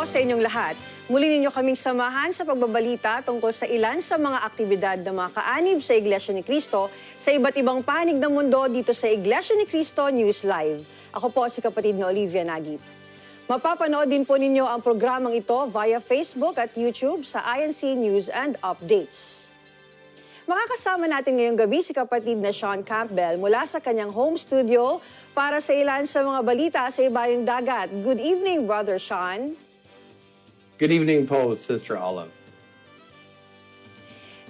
sa inyong lahat. Muli ninyo kaming samahan sa pagbabalita tungkol sa ilan sa mga aktibidad ng mga kaanib sa Iglesia ni Cristo sa iba't ibang panig ng mundo dito sa Iglesia ni Cristo News Live. Ako po si kapatid na Olivia Nagit. Mapapanood din po ninyo ang programang ito via Facebook at YouTube sa INC News and Updates. Makakasama natin ngayong gabi si kapatid na Sean Campbell mula sa kanyang home studio para sa ilan sa mga balita sa ibayong dagat. Good evening, Brother Sean. Good evening po, Sister Olive.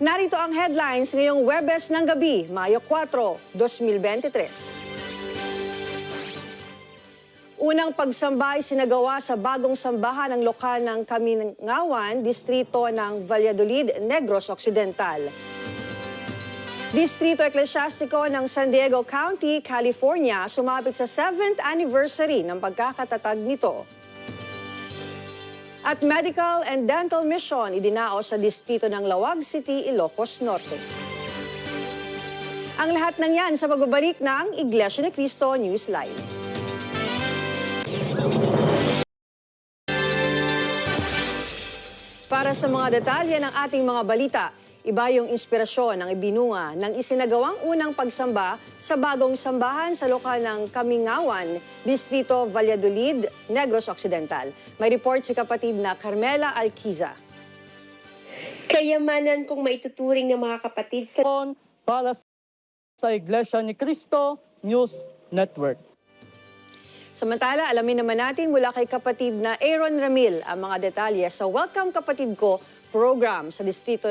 Narito ang headlines ngayong Huwebes ng gabi, Mayo 4, 2023. Unang pagsamba ay sinagawa sa bagong sambahan ng lokal ng Kamingawan, distrito ng Valladolid, Negros Occidental. Distrito Eklesyastiko ng San Diego County, California, sumapit sa 7th anniversary ng pagkakatatag nito. At Medical and Dental Mission idinaos sa distrito ng Lawag City, Ilocos Norte. Ang lahat ng yan sa pagbabalik ng Iglesia ni Cristo News Live. Para sa mga detalye ng ating mga balita, iba yung inspirasyon ng ibinunga ng isinagawang unang pagsamba sa bagong sambahan sa lokal ng Kamingawan, Distrito Valladolid, Negros Occidental. May report si kapatid na Carmela Alquiza. Kayamanan kung maituturing ng mga kapatid sa para sa Iglesia ni Cristo News Network. Samantala, alamin naman natin mula kay kapatid na Aaron Ramil ang mga detalye sa Welcome Kapatid Ko program sa Distrito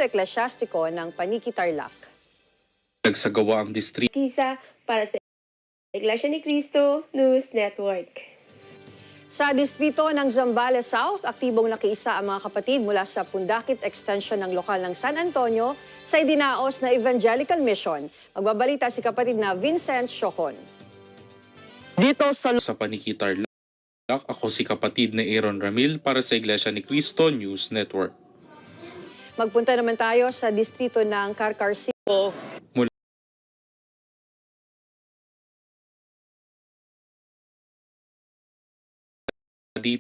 Eklesyastiko ng Paniki, Tarlac. Nagsagawa ang distrito Kisa para sa Iglesia ni Cristo News Network. Sa distrito ng Zambales South, aktibong nakiisa ang mga kapatid mula sa Pundakit Extension ng lokal ng San Antonio sa idinaos na Evangelical Mission. Magbabalita si kapatid na Vincent Siocon. Dito sa Paniki, Tarlac, ako si kapatid na Aaron Ramil para sa Iglesia ni Cristo News Network. Magpunta naman tayo sa distrito ng Carcarcito.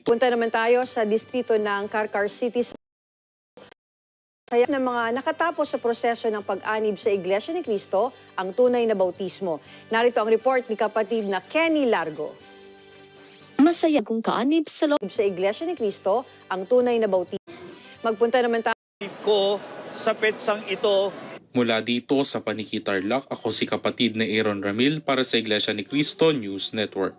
Punta naman tayo sa distrito ng Carcar City. Saya ng mga nakatapos sa proseso ng pag-anib sa Iglesia ni Cristo ang tunay na bautismo. Narito ang report ni kapatid na Kenny Largo. Masaya kung kaanib sa loob Sa Iglesia ni Cristo ang tunay na bautismo. Magpunta naman tayo ko sa petsang ito. Mula dito sa Paniki, Tarlac, ako si kapatid na Aaron Ramil para sa Iglesia ni Cristo News Network.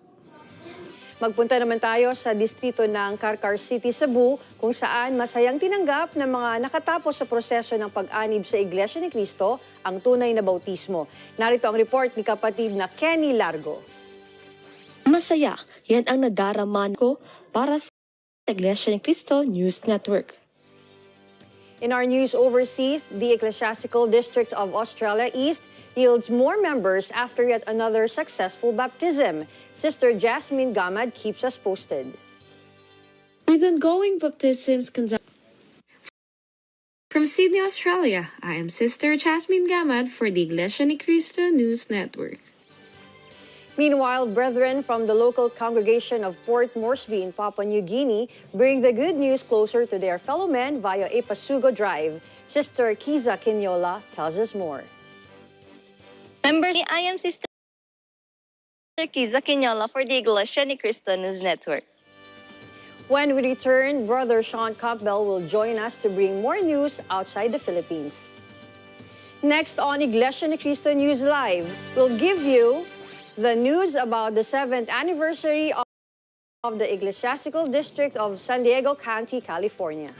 Magpunta naman tayo sa distrito ng Carcar City, Cebu, kung saan masayang tinanggap ng mga nakatapos sa proseso ng pag-anib sa Iglesia ni Cristo ang tunay na bautismo. Narito ang report ni kapatid na Kenny Largo. masaya. Yan ang nadaraman ko para sa Iglesia ni Cristo News Network. In our news overseas, the Ecclesiastical District of Australia East yields more members after yet another successful baptism. Sister Jasmine Gamad keeps us posted. With ongoing baptisms conducted from Sydney, Australia, I am Sister Jasmine Gamad for the Iglesia ni Cristo News Network. Meanwhile, brethren from the local congregation of Port Moresby in Papua New Guinea bring the good news closer to their fellow men via a Pasugo drive. Sister Kiza Quinola tells us more. Members, I am Sister Kiza Quinola for the Iglesia ni Cristo News Network. When we return, Brother Sean Campbell will join us to bring more news outside the Philippines. Next on Iglesia ni Cristo News Live, we'll give you the news about the 7th anniversary of the Ecclesiastical District of San Diego County, California.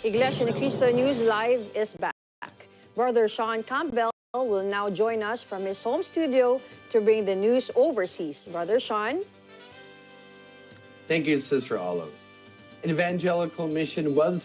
Iglesia ni Cristo News Live is back. Brother Sean Campbell will now join us from his home studio to bring the news overseas. Brother Sean? Thank you, Sister Olive. An evangelical mission was